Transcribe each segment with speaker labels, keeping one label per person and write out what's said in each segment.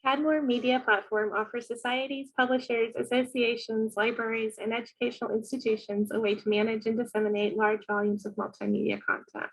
Speaker 1: Cadmore Media platform offers societies, publishers, associations, libraries, and educational institutions a way to manage and disseminate large volumes of multimedia content.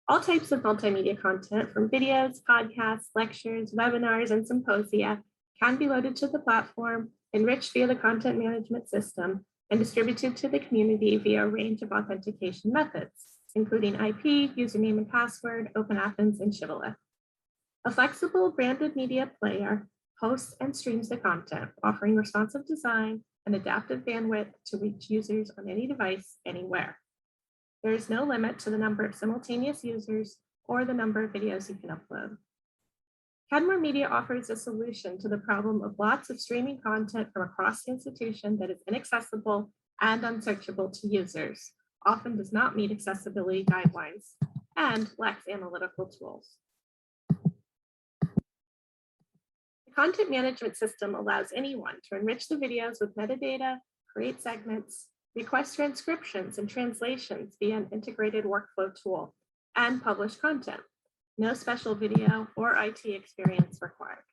Speaker 1: All types of multimedia content, from videos, podcasts, lectures, webinars, and symposia, can be loaded to the platform, enriched via the content management system, and distributed to the community via a range of authentication methods, including IP, username and password, OpenAthons, and Shibboleth. A flexible branded media player hosts and streams the content, offering responsive design and adaptive bandwidth to reach users on any device, anywhere. There is no limit to the number of simultaneous users or the number of videos you can upload. Cadmore Media offers a solution to the problem of lots of streaming content from across the institution that is inaccessible and unsearchable to users, often does not meet accessibility guidelines, and lacks analytical tools. The content management system allows anyone to enrich the videos with metadata, create segments, request transcriptions and translations via an integrated workflow tool, and publish content. No special video or IT experience required.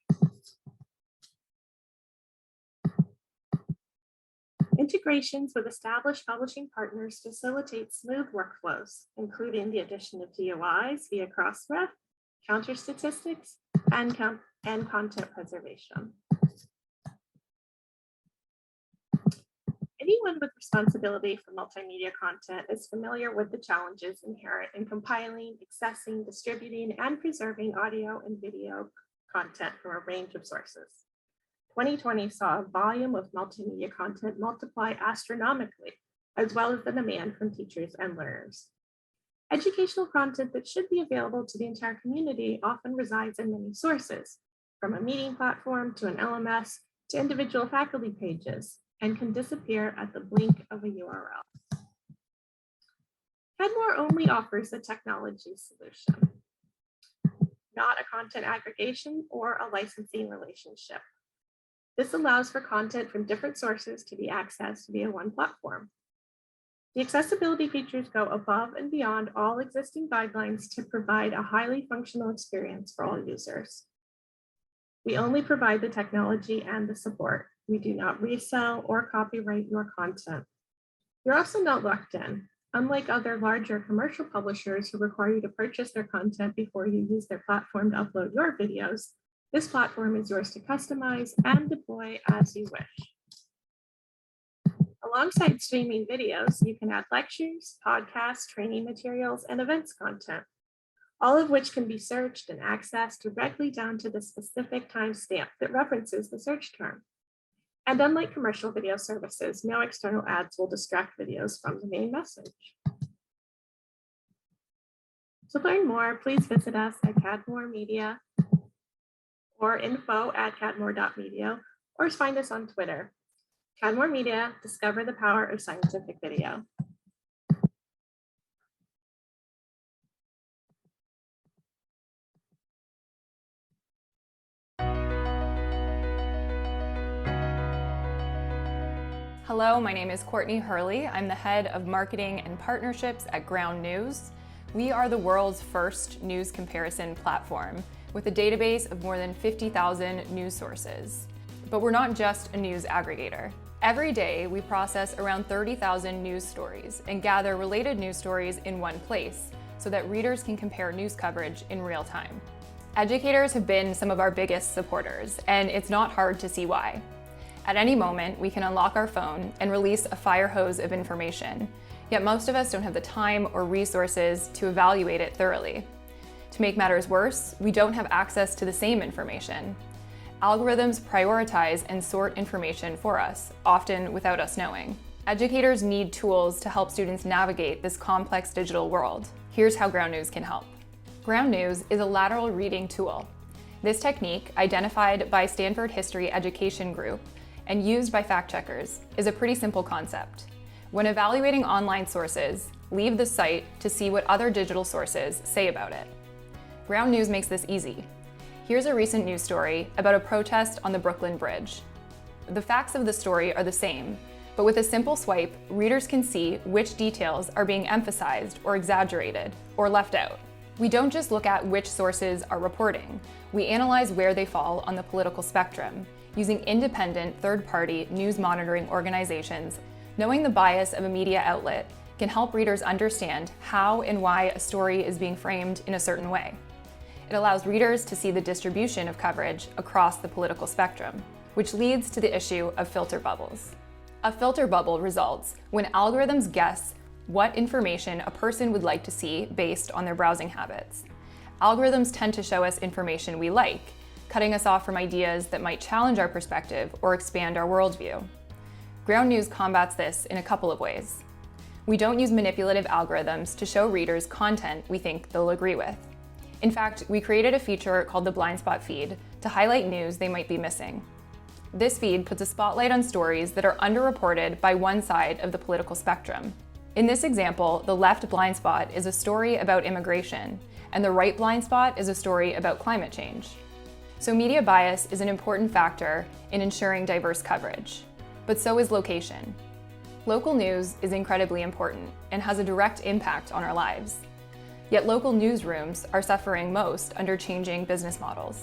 Speaker 1: Integrations with established publishing partners facilitate smooth workflows, including the addition of DOIs via Crossref, counter statistics, and content preservation. Anyone with responsibility for multimedia content is familiar with the challenges inherent in compiling, accessing, distributing, and preserving audio and video content from a range of sources. 2020 saw a volume of multimedia content multiply astronomically, as well as the demand from teachers and learners. Educational content that should be available to the entire community often resides in many sources, from a meeting platform to an LMS to individual faculty pages, and can disappear at the blink of a URL. Cadmore only offers a technology solution, not a content aggregation or a licensing relationship. This allows for content from different sources to be accessed via one platform. The accessibility features go above and beyond all existing guidelines to provide a highly functional experience for all users. We only provide the technology and the support. We do not resell or copyright your content. You're also not locked in. Unlike other larger commercial publishers who require you to purchase their content before you use their platform to upload your videos, this platform is yours to customize and deploy as you wish. Alongside streaming videos, you can add lectures, podcasts, training materials, and events content, all of which can be searched and accessed directly down to the specific timestamp that references the search term. And unlike commercial video services, no external ads will distract videos from the main message. To learn more, please visit us at Cadmore Media or info@cadmore.media, or find us on Twitter. Cadmore Media, discover the power of scientific video.
Speaker 2: Hello, my name is Courtney Hurley. I'm the head of marketing and partnerships at Ground News. We are the world's first news comparison platform with a database of more than 50,000 news sources. But we're not just a news aggregator. Every day, we process around 30,000 news stories and gather related news stories in one place so that readers can compare news coverage in real time. Educators have been some of our biggest supporters, and it's not hard to see why. At any moment, we can unlock our phone and release a fire hose of information, yet most of us don't have the time or resources to evaluate it thoroughly. To make matters worse, we don't have access to the same information. Algorithms prioritize and sort information for us, often without us knowing. Educators need tools to help students navigate this complex digital world. Here's how Ground News can help. Ground News is a lateral reading tool. This technique, identified by Stanford History Education Group and used by fact checkers, is a pretty simple concept. When evaluating online sources, leave the site to see what other digital sources say about it. Ground News makes this easy. Here's a recent news story about a protest on the Brooklyn Bridge. The facts of the story are the same, but with a simple swipe, readers can see which details are being emphasized or exaggerated or left out. We don't just look at which sources are reporting. We analyze where they fall on the political spectrum, using independent third-party news monitoring organizations. Knowing the bias of a media outlet can help readers understand how and why a story is being framed in a certain way. It allows readers to see the distribution of coverage across the political spectrum, which leads to the issue of filter bubbles. A filter bubble results when algorithms guess what information a person would like to see based on their browsing habits. Algorithms tend to show us information we like, cutting us off from ideas that might challenge our perspective or expand our worldview. Ground News combats this in a couple of ways. We don't use manipulative algorithms to show readers content we think they'll agree with. In fact, we created a feature called the Blind Spot feed to highlight news they might be missing. This feed puts a spotlight on stories that are underreported by one side of the political spectrum. In this example, the left blind spot is a story about immigration, and the right blind spot is a story about climate change. So media bias is an important factor in ensuring diverse coverage, but so is location. Local news is incredibly important and has a direct impact on our lives. Yet local newsrooms are suffering most under changing business models.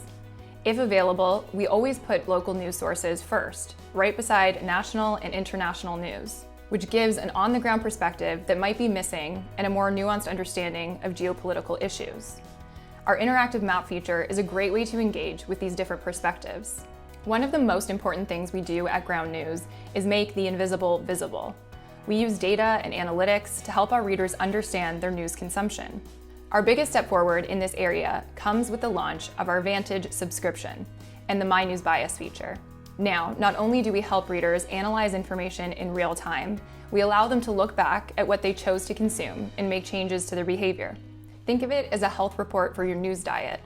Speaker 2: If available, we always put local news sources first, right beside national and international news, which gives an on-the-ground perspective that might be missing and a more nuanced understanding of geopolitical issues. Our interactive map feature is a great way to engage with these different perspectives. One of the most important things we do at Ground News is make the invisible visible. We use data and analytics to help our readers understand their news consumption. Our biggest step forward in this area comes with the launch of our Vantage Subscription and the My News Bias feature. Now, not only do we help readers analyze information in real time, we allow them to look back at what they chose to consume and make changes to their behavior. Think of it as a health report for your news diet.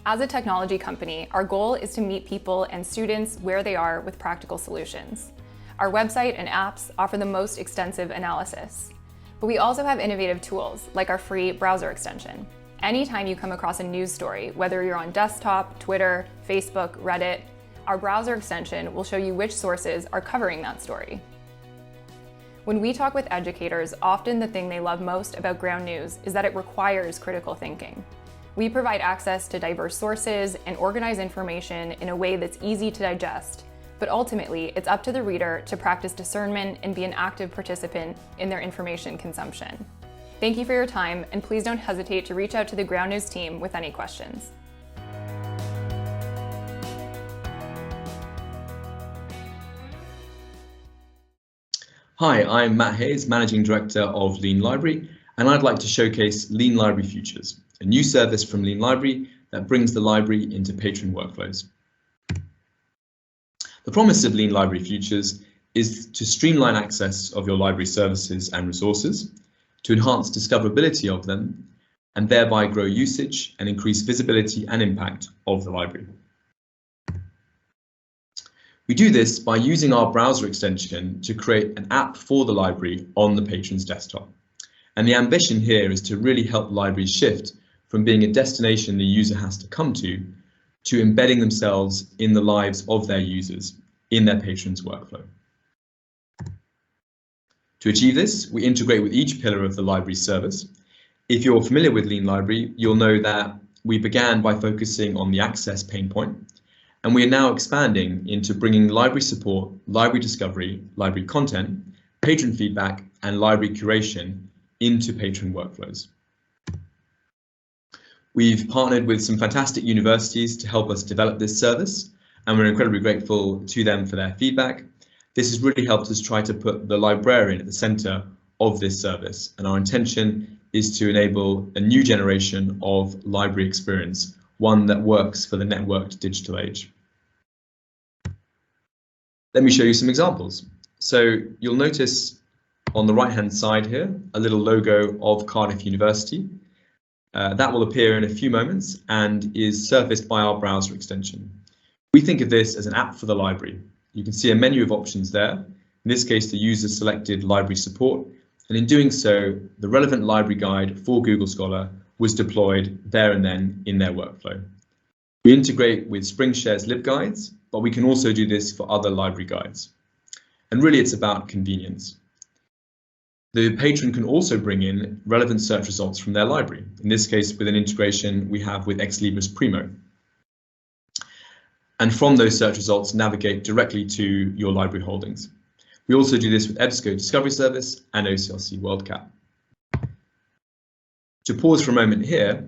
Speaker 2: As a technology company, our goal is to meet people and students where they are with practical solutions. Our website and apps offer the most extensive analysis, but we also have innovative tools like our free browser extension. Anytime you come across a news story, whether you're on desktop, Twitter, Facebook, Reddit, our browser extension will show you which sources are covering that story. When we talk with educators, often the thing they love most about Ground News is that it requires critical thinking. We provide access to diverse sources and organize information in a way that's easy to digest, but ultimately it's up to the reader to practice discernment and be an active participant in their information consumption. Thank you for your time, and please don't hesitate to reach out to the Ground News team with any questions.
Speaker 3: Hi, I'm Matt Hayes, Managing Director of Lean Library, and I'd like to showcase Lean Library Futures, a new service from Lean Library that brings the library into patron workflows. The promise of Lean Library Futures is to streamline access of your library services and resources, to enhance discoverability of them, and thereby grow usage and increase visibility and impact of the library. We do this by using our browser extension to create an app for the library on the patron's desktop. And the ambition here is to really help libraries shift from being a destination the user has to come to embedding themselves in the lives of their users in their patrons' workflow. To achieve this, we integrate with each pillar of the library service. If you're familiar with Lean Library, you'll know that we began by focusing on the access pain point, and we are now expanding into bringing library support, library discovery, library content, patron feedback, and library curation into patron workflows. We've partnered with some fantastic universities to help us develop this service, and we're incredibly grateful to them for their feedback. This has really helped us try to put the librarian at the center of this service, and our intention is to enable a new generation of library experience, one that works for the networked digital age. Let me show you some examples. So you'll notice on the right-hand side here, a little logo of Cardiff University. That will appear in a few moments and is surfaced by our browser extension. We think of this as an app for the library. You can see a menu of options there. In this case, the user selected library support, and in doing so, the relevant library guide for Google Scholar was deployed there and then in their workflow. We integrate with SpringShare's LibGuides, but we can also do this for other library guides. And really, it's about convenience. The patron can also bring in relevant search results from their library, in this case with an integration we have with Ex Libris Primo. And from those search results, navigate directly to your library holdings. We also do this with EBSCO Discovery Service and OCLC WorldCat. To pause for a moment here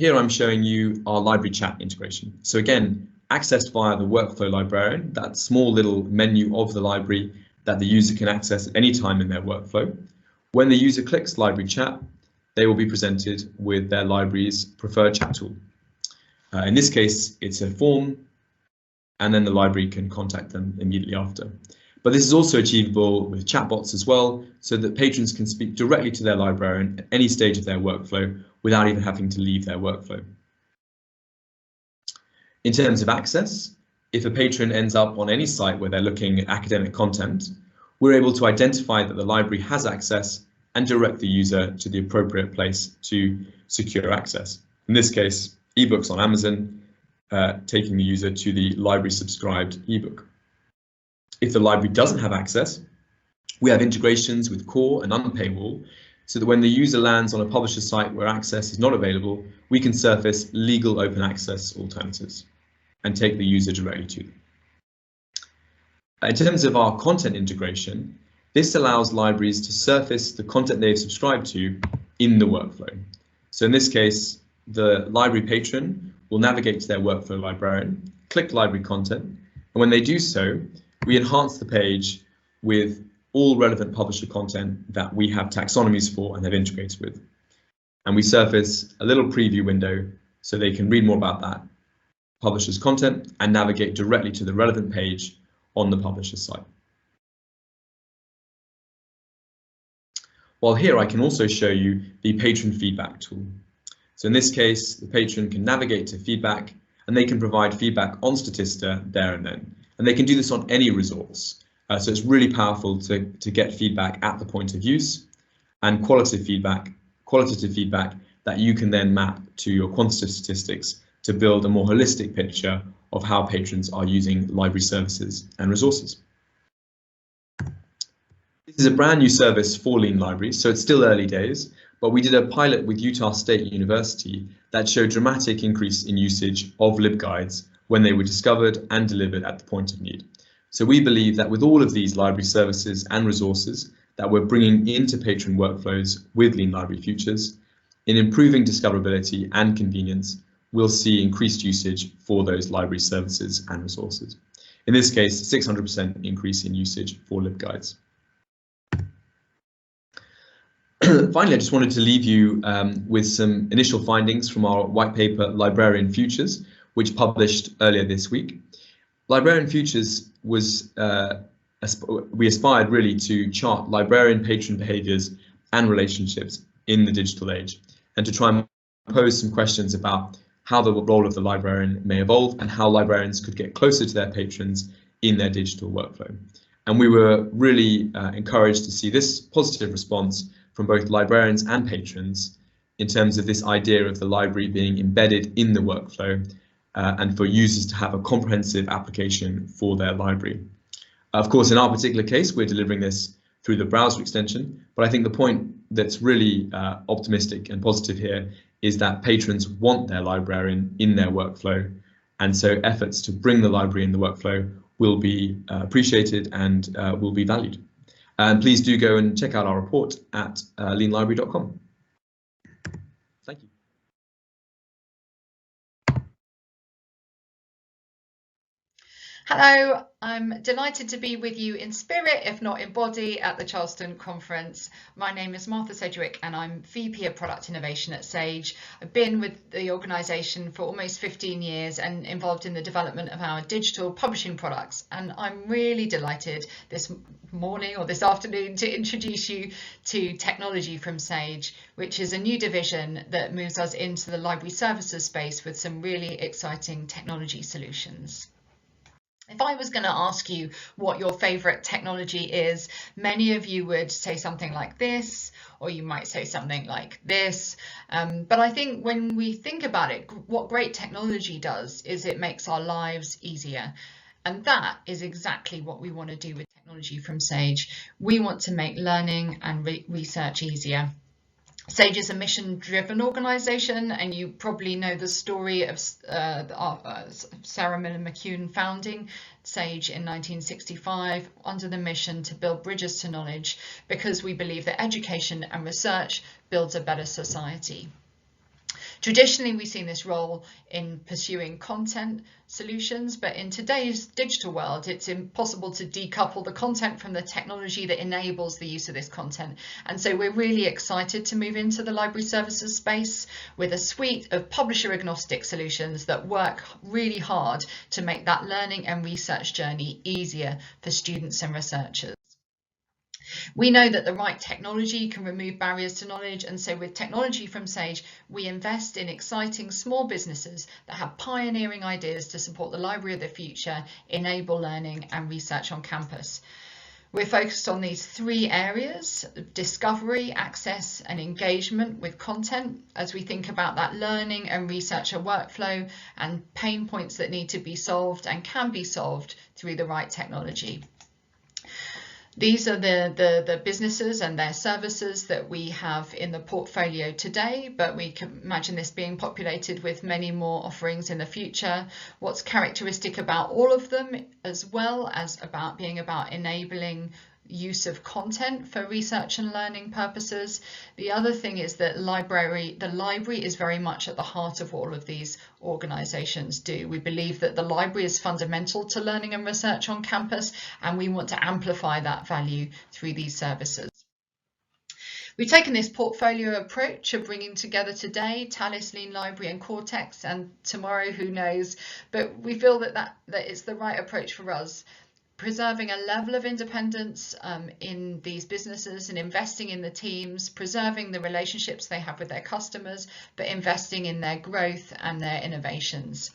Speaker 3: I'm showing you our library chat integration. So again, accessed via the Workflow Librarian, that small little menu of the library that the user can access at any time in their workflow. When the user clicks Library Chat, they will be presented with their library's preferred chat tool. In this case, it's a form, and then the library can contact them immediately after. But this is also achievable with chatbots as well, so that patrons can speak directly to their librarian at any stage of their workflow without even having to leave their workflow. In terms of access, if a patron ends up on any site where they're looking at academic content, we're able to identify that the library has access and direct the user to the appropriate place to secure access. In this case, ebooks on Amazon, taking the user to the library subscribed ebook. If the library doesn't have access, we have integrations with Core and Unpaywall, so that when the user lands on a publisher site where access is not available, we can surface legal open access alternatives and take the user directly to them. In terms of our content integration, this allows libraries to surface the content they've subscribed to in the workflow. So in this case, the library patron will navigate to their workflow librarian, click library content, and when they do so, we enhance the page with all relevant publisher content that we have taxonomies for and have integrated with. And we surface a little preview window so they can read more about that publisher's content and navigate directly to the relevant page on the publisher's site. While here, I can also show you the Patron Feedback tool. So in this case, the patron can navigate to feedback and they can provide feedback on Statista there and then. And they can do this on any resource. So it's really powerful to get feedback at the point of use and qualitative feedback that you can then map to your quantitative statistics to build a more holistic picture of how patrons are using library services and resources. This is a brand new service for Lean Libraries, so it's still early days, but we did a pilot with Utah State University that showed dramatic increase in usage of LibGuides when they were discovered and delivered at the point of need. So we believe that with all of these library services and resources that we're bringing into patron workflows with Lean Library Futures, in improving discoverability and convenience, we'll see increased usage for those library services and resources. In this case, 600% increase in usage for LibGuides. Finally, I just wanted to leave you with some initial findings from our white paper Librarian Futures, which published earlier this week. Librarian Futures was, we aspired really to chart librarian patron behaviours and relationships in the digital age, and to try and pose some questions about how the role of the librarian may evolve and how librarians could get closer to their patrons in their digital workflow. And we were really encouraged to see this positive response from both librarians and patrons in terms of this idea of the library being embedded in the workflow and for users to have a comprehensive application for their library. Of course, in our particular case, we're delivering this through the browser extension, but I think the point that's really optimistic and positive here is that patrons want their librarian in their workflow, and so efforts to bring the library in the workflow will be appreciated and will be valued. And please do go and check out our report at leanlibrary.com. Thank you.
Speaker 4: Hello, I'm delighted to be with you in spirit, if not in body, at the Charleston conference. My name is Martha Sedgwick and I'm VP of Product Innovation at Sage. I've been with the organisation for almost 15 years and involved in the development of our digital publishing products. And I'm really delighted this morning or this afternoon to introduce you to Technology from Sage, which is a new division that moves us into the library services space with some really exciting technology solutions. If I was going to ask you what your favourite technology is, many of you would say something like this, or you might say something like this. But I think when we think about it, what great technology does is it makes our lives easier. And that is exactly what we want to do with technology. technology from Sage. We want to make learning and research easier. Sage is a mission-driven organisation, and you probably know the story of Sarah Miller McCune founding Sage in 1965 under the mission to build bridges to knowledge, because we believe that education and research builds a better society. Traditionally, we've seen this role in pursuing content solutions, but in today's digital world, it's impossible to decouple the content from the technology that enables the use of this content. And so we're really excited to move into the library services space with a suite of publisher agnostic solutions that work really hard to make that learning and research journey easier for students and researchers. We know that the right technology can remove barriers to knowledge, and so with technology from Sage, we invest in exciting small businesses that have pioneering ideas to support the library of the future, enable learning and research on campus. We're focused on these three areas: discovery, access and engagement with content, as we think about that learning and researcher workflow and pain points that need to be solved and can be solved through the right technology. These are the businesses and their services that we have in the portfolio today, but we can imagine this being populated with many more offerings in the future. What's characteristic about all of them, as well as about being about enabling use of content for research and learning purposes. The other thing is that the library is very much at the heart of all of these organisations do. We believe that the library is fundamental to learning and research on campus, and we want to amplify that value through these services. We've taken this portfolio approach of bringing together today Telus, Lean Library and Cortex, and tomorrow who knows, but we feel that it's the right approach for us. Preserving a level of independence in these businesses and investing in the teams, preserving the relationships they have with their customers, but investing in their growth and their innovations.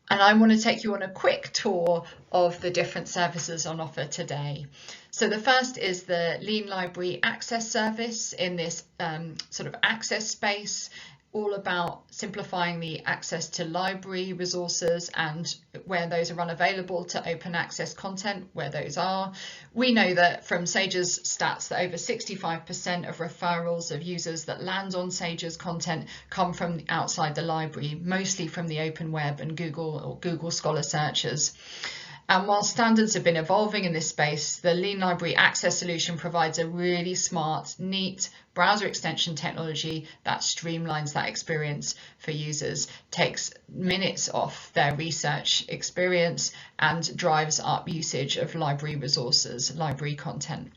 Speaker 4: And I want to take you on a quick tour of the different services on offer today. So the first is the Lean Library Access Service in this sort of access space, all about simplifying the access to library resources and where those are unavailable to open access content where those are. We know that from Sage's stats that over 65% of referrals of users that land on Sage's content come from outside the library, mostly from the open web and Google or Google Scholar searches. And while standards have been evolving in this space, the Lean Library Access solution provides a really smart, neat browser extension technology that streamlines that experience for users, takes minutes off their research experience, and drives up usage of library resources, library content.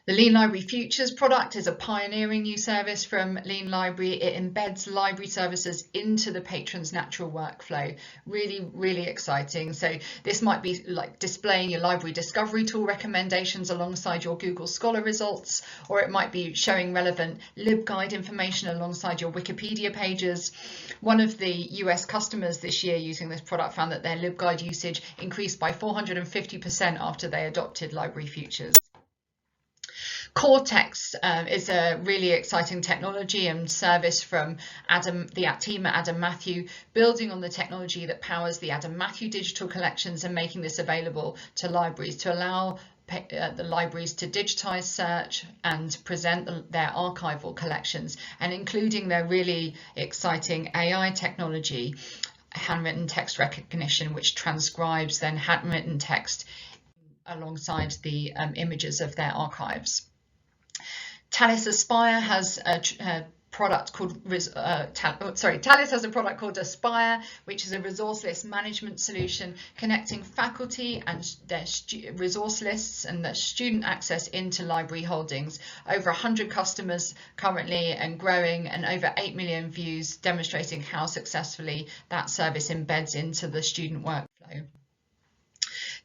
Speaker 4: The Lean Library Futures product is a pioneering new service from Lean Library. It embeds library services into the patron's natural workflow. Really, really exciting. So this might be like displaying your library discovery tool recommendations alongside your Google Scholar results, or it might be showing relevant LibGuide information alongside your Wikipedia pages. One of the US customers this year using this product found that their LibGuide usage increased by 450% after they adopted Library Futures. Cortex is a really exciting technology and service from the team at Adam Matthew, building on the technology that powers the Adam Matthew digital collections and making this available to libraries to allow the libraries to digitize search and present their archival collections, and including their really exciting AI technology, handwritten text recognition, which transcribes then handwritten text alongside the images of their archives. Telus Aspire has a product called Telus has a product called Aspire, which is a resource list management solution connecting faculty and their resource lists and their student access into library holdings. Over 100 customers currently and growing, and over 8 million views, demonstrating how successfully that service embeds into the student workflow.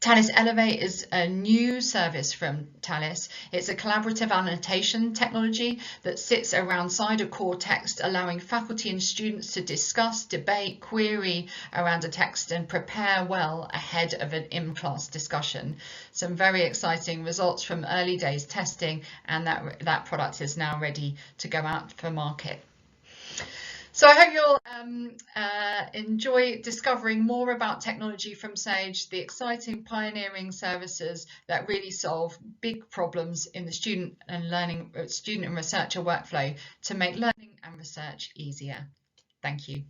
Speaker 4: Telus Elevate is a new service from Telus. It's a collaborative annotation technology that sits alongside a core text, allowing faculty and students to discuss, debate, query around a text and prepare well ahead of an in-class discussion. Some very exciting results from early days testing, and that product is now ready to go out for market. So I hope you'll enjoy discovering more about technology from Sage, the exciting pioneering services that really solve big problems in the student and researcher workflow to make learning and research easier. Thank you.